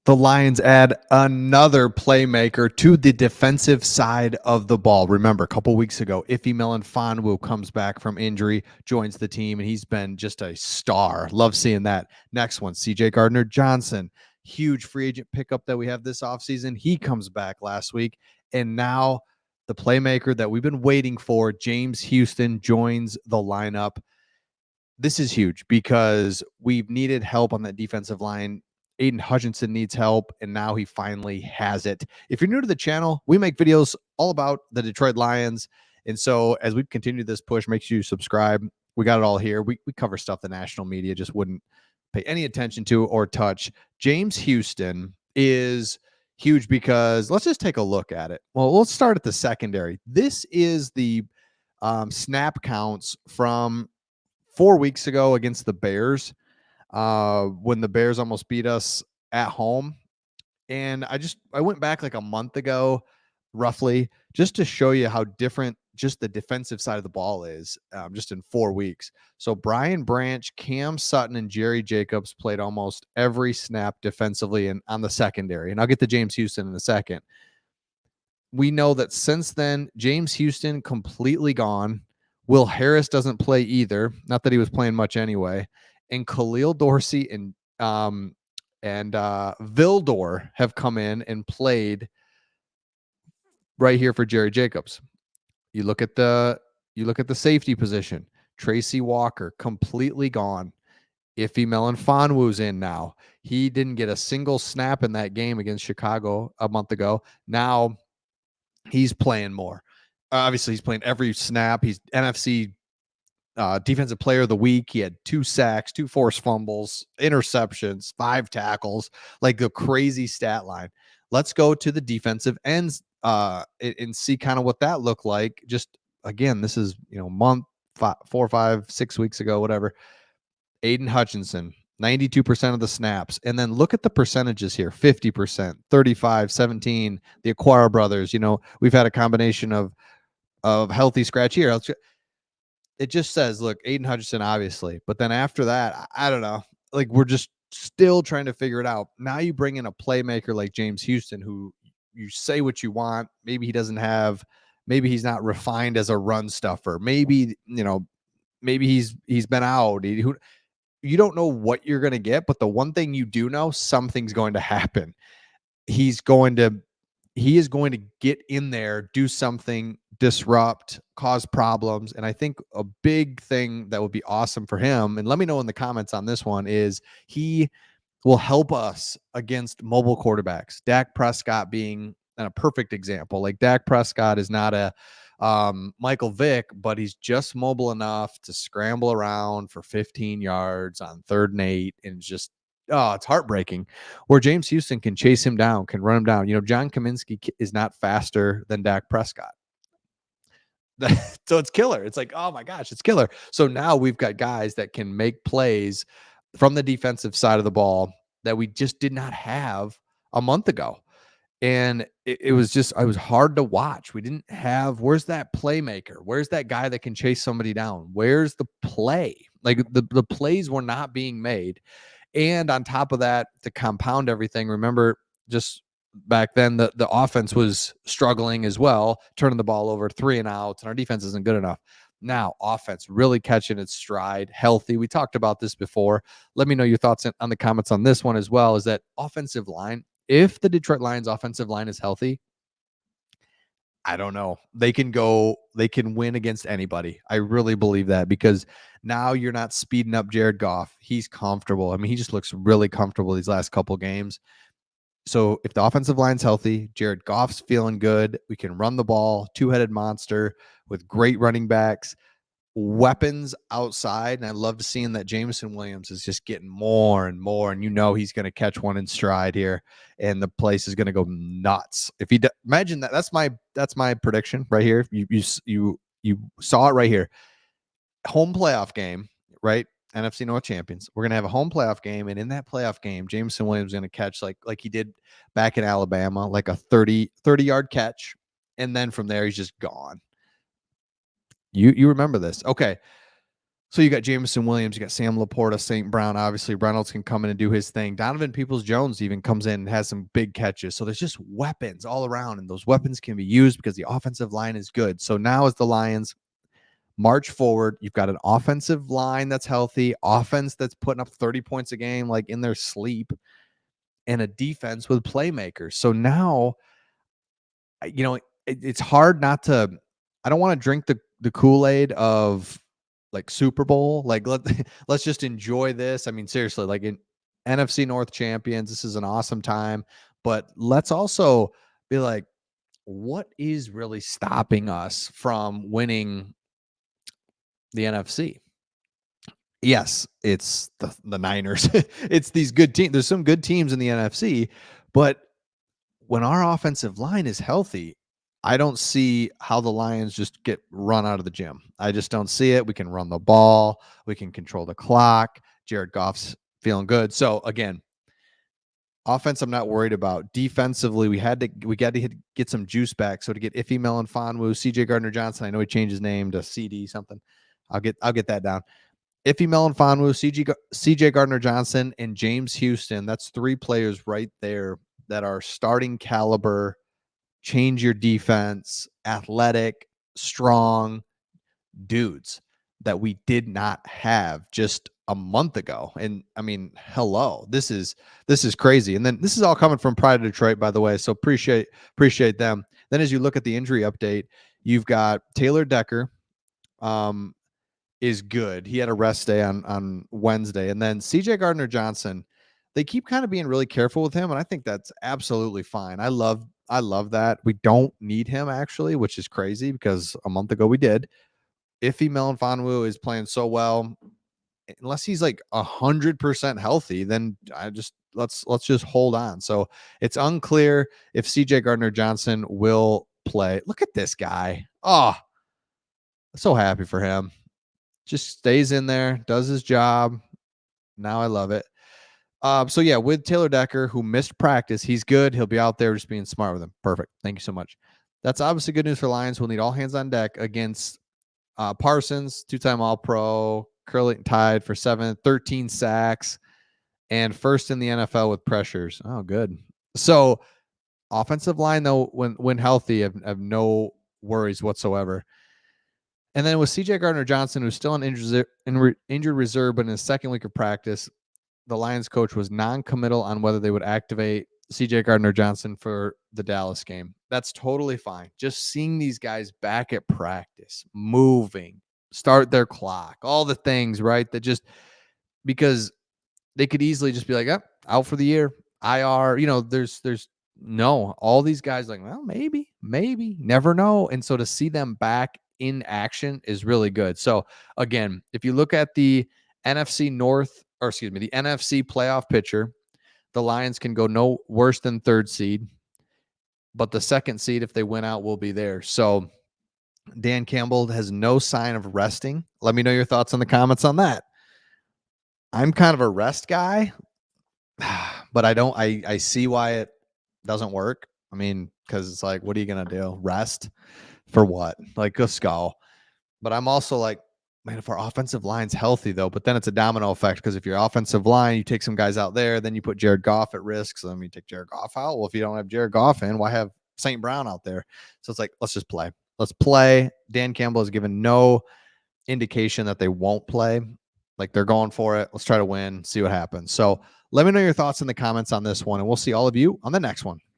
The Lions add another playmaker to the defensive side of the ball. Remember, a couple weeks ago, Iffy Melifonwu comes back from injury, joins the team, and he's been just a star. Love seeing that. Next one, CJ Gardner-Johnson, huge free agent pickup that we have this offseason. He comes back last week, and now the playmaker that we've been waiting for, James Houston, joins the lineup. This is huge because we've needed help on that defensive line. Aiden Hutchinson needs help, and now he finally has it. If you're new to the channel, we make videos all about the Detroit Lions. And so as we continue this push, make sure you subscribe. We got it all here. We cover stuff the national media just wouldn't pay any attention to or touch. James Houston is huge because let's just take a look at it. Well, let's start at the secondary. This is the snap counts from 4 weeks ago against the Bears, when the Bears almost beat us at home. And I went back like a month ago, roughly, just to show you how different just the defensive side of the ball is, just in 4 weeks. So Brian Branch, Cam Sutton, and Jerry Jacobs played almost every snap defensively and on the secondary. And I'll get to James Houston in a second. We know that since then, James Houston completely gone. Will Harris doesn't play either. Not that he was playing much anyway. And Khalil Dorsey and Vildor have come in and played right here for Jerry Jacobs. You look at the safety position. Tracy Walker completely gone. Iffy Melifonwu's in now. He didn't get a single snap in that game against Chicago a month ago. Now he's playing more. Obviously, he's playing every snap. He's NFC defensive player of the week. He had 2 sacks, 2 forced fumbles, interceptions, 5 tackles, like the crazy stat line. Let's go to the defensive ends and see kind of what that looked like. Just again, this is month 4, 5, 6 weeks ago, whatever. Aiden Hutchinson, 92% of the snaps. And then look at the percentages here: 50%, 35, 17. The Acquire brothers, we've had a combination of healthy scratch here. It just says, look, Aiden Hutchinson, obviously. But then after that, I don't know. Like, we're just still trying to figure it out. Now you bring in a playmaker like James Houston, who you say what you want. Maybe maybe he's not refined as a run stuffer. Maybe, maybe he's been out. You don't know what you're going to get, but the one thing you do know, something's going to happen. He is going to get in there, do something, disrupt, cause problems. And I think a big thing that would be awesome for him, and let me know in the comments on this one, is he will help us against mobile quarterbacks. Dak Prescott being a perfect example. Like, Dak Prescott is not a Michael Vick, but he's just mobile enough to scramble around for 15 yards on 3rd and 8, and just it's heartbreaking. Where James Houston can chase him down, can run him down. John Kaminsky is not faster than Dak Prescott. So it's killer. It's like, oh my gosh, it's killer. So now we've got guys that can make plays from the defensive side of the ball that we just did not have a month ago. And it was hard to watch. We didn't have, where's that playmaker? Where's that guy that can chase somebody down? Where's the play? Like, the plays were not being made. And on top of that, to compound everything, remember, just back then, the offense was struggling as well, turning the ball over, 3 and outs, and our defense isn't good enough. Now, offense really catching its stride, healthy. We talked about this before. Let me know your thoughts on the comments on this one as well. Is that offensive line? If the Detroit Lions offensive line is healthy, I don't know. They can win against anybody. I really believe that, because now you're not speeding up Jared Goff. He's comfortable. I mean, he just looks really comfortable these last couple games. So if the offensive line's healthy, Jared Goff's feeling good, we can run the ball, 2-headed monster with great running backs, weapons outside. And I love seeing that Jameson Williams is just getting more and more, and he's going to catch one in stride here, and the place is going to go nuts. If he imagine that, that's my prediction right here. You saw it right here. Home playoff game, right? NFC North champions. We're gonna have a home playoff game, and in that playoff game, Jameson Williams is gonna catch like he did back in Alabama, like a 30-yard catch, and then from there he's just gone. You remember this? Okay. So you got Jameson Williams, you got Sam Laporta, St. Brown. Obviously, Reynolds can come in and do his thing. Donovan Peoples-Jones even comes in and has some big catches. So there's just weapons all around, and those weapons can be used because the offensive line is good. So now as the Lions march forward, you've got an offensive line that's healthy, offense that's putting up 30 points a game like in their sleep, and a defense with playmakers. So now, it's hard not to. I don't want to drink the Kool-Aid of like Super Bowl. Like let's just enjoy this. I mean, seriously, like in NFC North champions, this is an awesome time. But let's also be like, what is really stopping us from winning the NFC? Yes, it's the Niners. It's these good teams. There's some good teams in the NFC, but when our offensive line is healthy, I don't see how the Lions just get run out of the gym. I just don't see it. We can run the ball, we can control the clock. Jared Goff's feeling good. So again, offense, I'm not worried about. Defensively, we got to get some juice back. So to get Iffy Melifonwu, CJ Gardner Johnson, I know he changed his name to CD something. I'll get that down. Iffy Melifonwu, CJ Gardner Johnson, and James Houston. That's three players right there that are starting caliber, change your defense, athletic, strong dudes that we did not have just a month ago. And I mean, hello, this is crazy. And then this is all coming from Pride of Detroit, by the way. So appreciate them. Then as you look at the injury update, you've got Taylor Decker. Is good. He had a rest day on Wednesday. And then CJ Gardner Johnson, they keep kind of being really careful with him, and I think that's absolutely fine. I love that. We don't need him actually, which is crazy because a month ago we did. Iffy Melifonwu is playing so well, unless he's like 100% healthy, then I just let's just hold on. So it's unclear if CJ Gardner Johnson will play. Look at this guy. Oh, so happy for him. Just stays in there, does his job. Now I love it. So yeah, with Taylor Decker, who missed practice, he's good. He'll be out there just being smart with him. Perfect. Thank you so much. That's obviously good news for Lions. We'll need all hands on deck against Parsons, two-time All-Pro, curling tied for 13 sacks, and first in the NFL with pressures. Oh, good. So offensive line, though, when healthy, have no worries whatsoever. And then with CJ Gardner Johnson, who's still on injured reserve, but in his second week of practice, the Lions coach was non-committal on whether they would activate CJ Gardner Johnson for the Dallas game. That's totally fine. Just seeing these guys back at practice, moving, start their clock, all the things, right? That just because they could easily just be like, oh, out for the year, IR. There's no, all these guys like, well, maybe, never know. And so to see them back in action is really good. So again, if you look at the NFC North, or excuse me, the NFC playoff picture, the Lions can go no worse than third seed, but the second seed, if they win out, will be there. So Dan Campbell has no sign of resting. Let me know your thoughts in the comments on that. I'm kind of a rest guy, but I see why it doesn't work. I mean, because it's like, what are you gonna do? Rest for what? Like, let's go. But I'm also like, man, if our offensive line's healthy though, but then it's a domino effect because if your offensive line, you take some guys out there, then you put Jared Goff at risk. So then you take Jared Goff out. Well, if you don't have Jared Goff in, why have St. Brown out there? So it's like, let's just play. Let's play. Dan Campbell has given no indication that they won't play. Like they're going for it. Let's try to win, see what happens. So let me know your thoughts in the comments on this one, and we'll see all of you on the next one.